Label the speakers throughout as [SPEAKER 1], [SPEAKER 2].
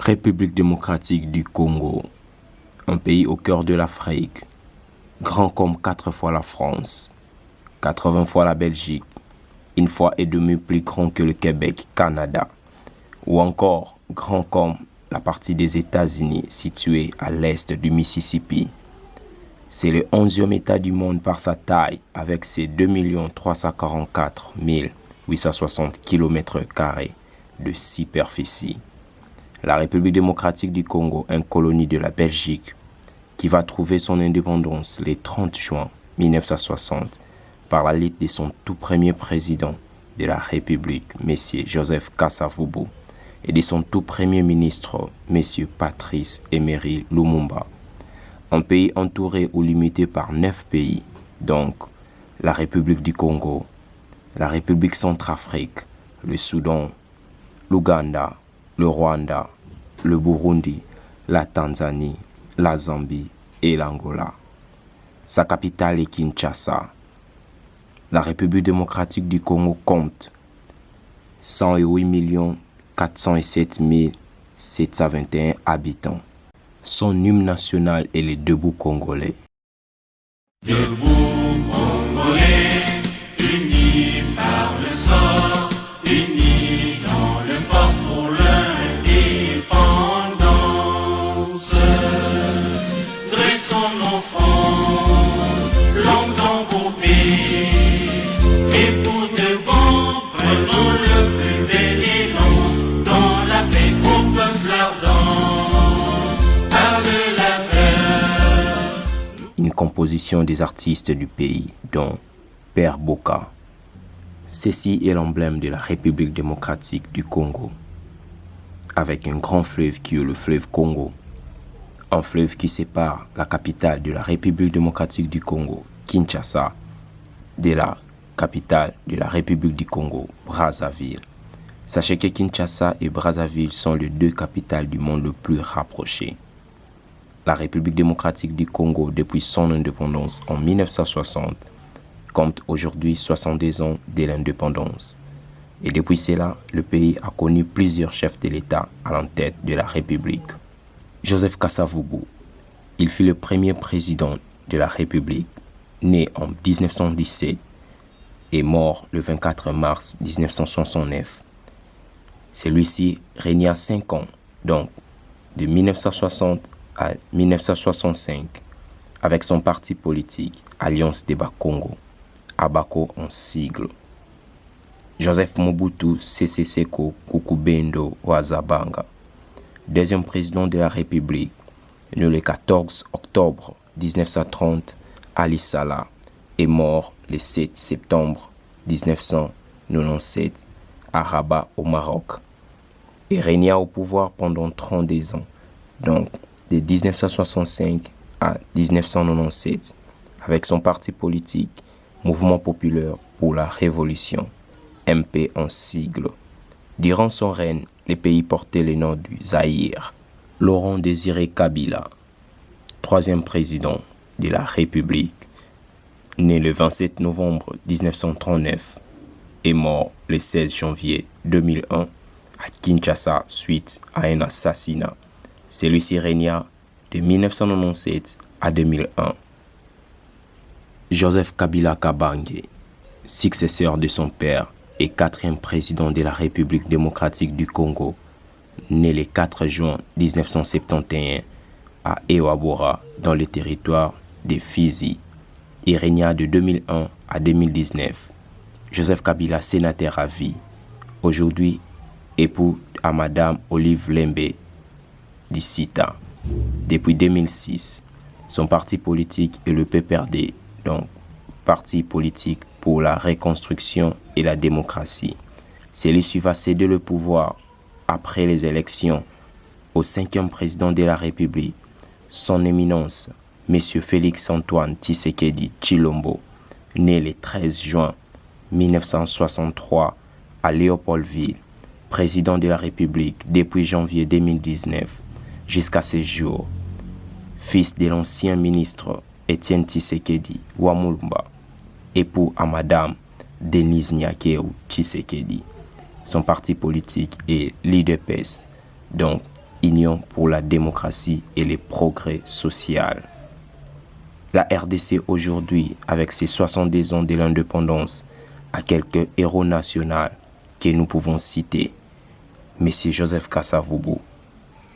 [SPEAKER 1] République démocratique du Congo, un pays au cœur de l'Afrique, grand comme 4 fois la France, 80 fois la Belgique, une fois et demie plus grand que le Québec, Canada, ou encore grand comme la partie des États-Unis située à l'est du Mississippi. C'est le 11e État du monde par sa taille avec ses 2 344 860 km² de superficie. La République démocratique du Congo, une colonie de la Belgique, qui va trouver son indépendance le 30 juin 1960 par la lettre de son tout premier président de la République, M. Joseph Kasavubu, et de son tout premier ministre, M. Patrice Emery Lumumba. Un pays entouré ou limité par 9 pays, donc la République du Congo, la République Centrafrique, le Soudan, l'Ouganda, le Rwanda, le Burundi, la Tanzanie, la Zambie et l'Angola. Sa capitale est Kinshasa. La République démocratique du Congo compte 108 407 721 habitants. Son hymne national est le Debout Congolais.
[SPEAKER 2] Debout Congolais, unis par le sort, unis dans le fort pour l'indépendance. Dressons nos fronts, longtemps coupés, et pour de bon, prenons le plus bel élan, dans la paix au peuple ardent, par le labeur.
[SPEAKER 1] Une composition des artistes du pays, dont Père Boka. Ceci est l'emblème de la République démocratique du Congo, avec un grand fleuve qui est le fleuve Congo, un fleuve qui sépare la capitale de la République démocratique du Congo, Kinshasa, de la capitale de la République du Congo, Brazzaville. Sachez que Kinshasa et Brazzaville sont les deux capitales du monde le plus rapprochées. La République démocratique du Congo, depuis son indépendance en 1960, compte aujourd'hui 62 ans de l'indépendance. Et depuis cela, le pays a connu plusieurs chefs de l'État à la tête de la République. Joseph Kasavubu, il fut le premier président de la République, né en 1917 et mort le 24 mars 1969. Celui-ci régna 5 ans, donc de 1960 à 1965, avec son parti politique Alliance des Bas-Congo, ABACO en sigle. Joseph Mobutu Sese Seko Kukubendo Wazabanga, deuxième président de la République, né le 14 octobre 1930 à Lissala et mort le 7 septembre 1997 à Rabat au Maroc, et régna au pouvoir pendant 32 ans, donc de 1965 à 1997, avec son parti politique Mouvement populaire pour la Révolution, MP en sigle. Durant son règne, le pays portait le nom du Zaïre. Laurent Désiré Kabila, troisième président de la République, né le 27 novembre 1939 et mort le 16 janvier 2001 à Kinshasa suite à un assassinat. Celui-ci régna de 1997 à 2001. Joseph Kabila Kabange, successeur de son père et quatrième président de la République démocratique du Congo, né le 4 juin 1971 à Ewabora dans le territoire de Fizi. Il régna de 2001 à 2019. Joseph Kabila, sénateur à vie, aujourd'hui époux à Madame Olive Lembe Dissita. Depuis 2006, son parti politique est le PPRD, donc Parti politique pour la reconstruction et la démocratie. Celui-ci va céder le pouvoir après les élections au 5e président de la République, son éminence, M. Félix-Antoine Tshisekedi Tshilombo, né le 13 juin 1963 à Léopoldville, président de la République depuis janvier 2019 jusqu'à ce jour, fils de l'ancien ministre Étienne Tshisekedi Wamulumba, époux à Madame Denise Nyakeu Tshisekedi. Son parti politique est l'IDPS, donc Union pour la démocratie et les progrès sociaux. La RDC aujourd'hui, avec ses 70 ans de l'indépendance, a quelques héros nationaux que nous pouvons citer. M. Joseph Kasavubu,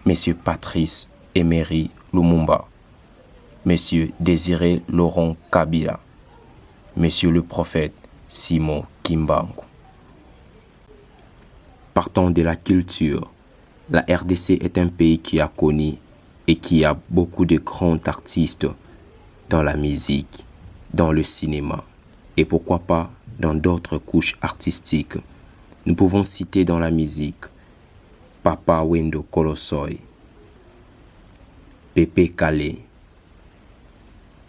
[SPEAKER 1] M. Patrice Emery Lumumba, M. Désiré Laurent Kabila, M. le prophète Simon Kimbangu. Partant de la culture, la RDC est un pays qui a connu et qui a beaucoup de grands artistes dans la musique, dans le cinéma et pourquoi pas dans d'autres couches artistiques. Nous pouvons citer dans la musique Papa Wendo Kolosoy, Pepe Kale,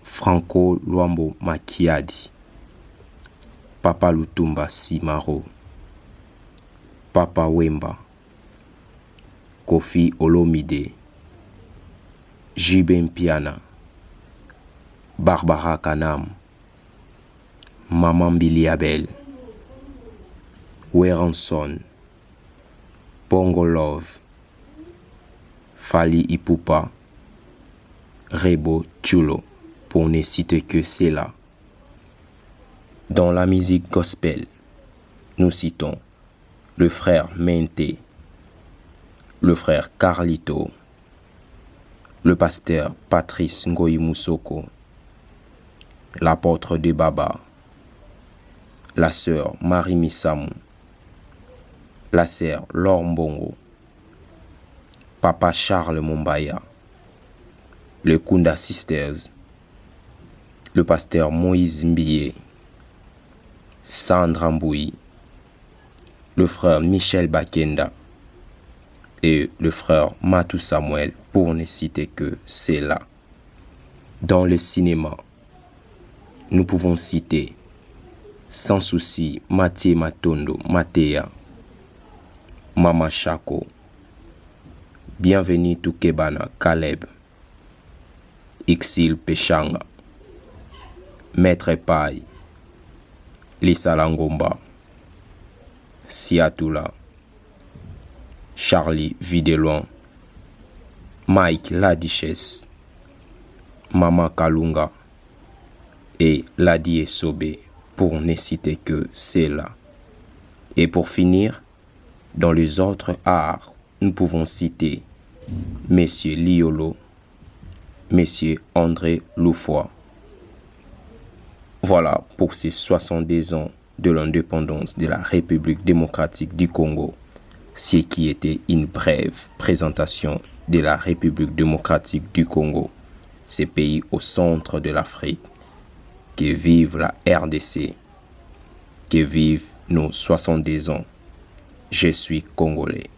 [SPEAKER 1] Franco Luambo Makiadi, Papa Lutumba Simaro, Papa Wemba, Kofi Olomide, Jibe Mpiana, Barbara Kanam, Maman Billy Abel, Weranson, Pongo Love, Fali Ipupa, Rebo Chulo, pour ne citer que cela. Dans la musique gospel, nous citons le frère Mente, le frère Carlito, le pasteur Patrice Ngoyi Moussoko, l'apôtre de Baba, la sœur Marie Misamou, la sœur Laure Mbongo, Papa Charles Mombaya, le Kunda Sisters, le pasteur Moïse Mbiye, Sandra Mboui, le frère Michel Bakenda et le frère Matou Samuel, pour ne citer que cela. Dans le cinéma, nous pouvons citer sans souci Mathieu Matondo Matea, Mama Chako, Bienvenue Tukebana Caleb, Ixil Pechanga, Maître Paille, Lisa Langomba, Siatula, Charlie Videloin, Mike Ladiches, Mama Kalunga et Ladie Sobe, pour ne citer que cela. Et pour finir, dans les autres arts, nous pouvons citer Monsieur Liolo, Monsieur André Loufoy. Voilà pour ces 70 ans de l'indépendance de la République démocratique du Congo, ce qui était une brève présentation de la République démocratique du Congo, ce pays au centre de l'Afrique. Que vive la RDC, que vive nos 70 ans. Je suis Congolais.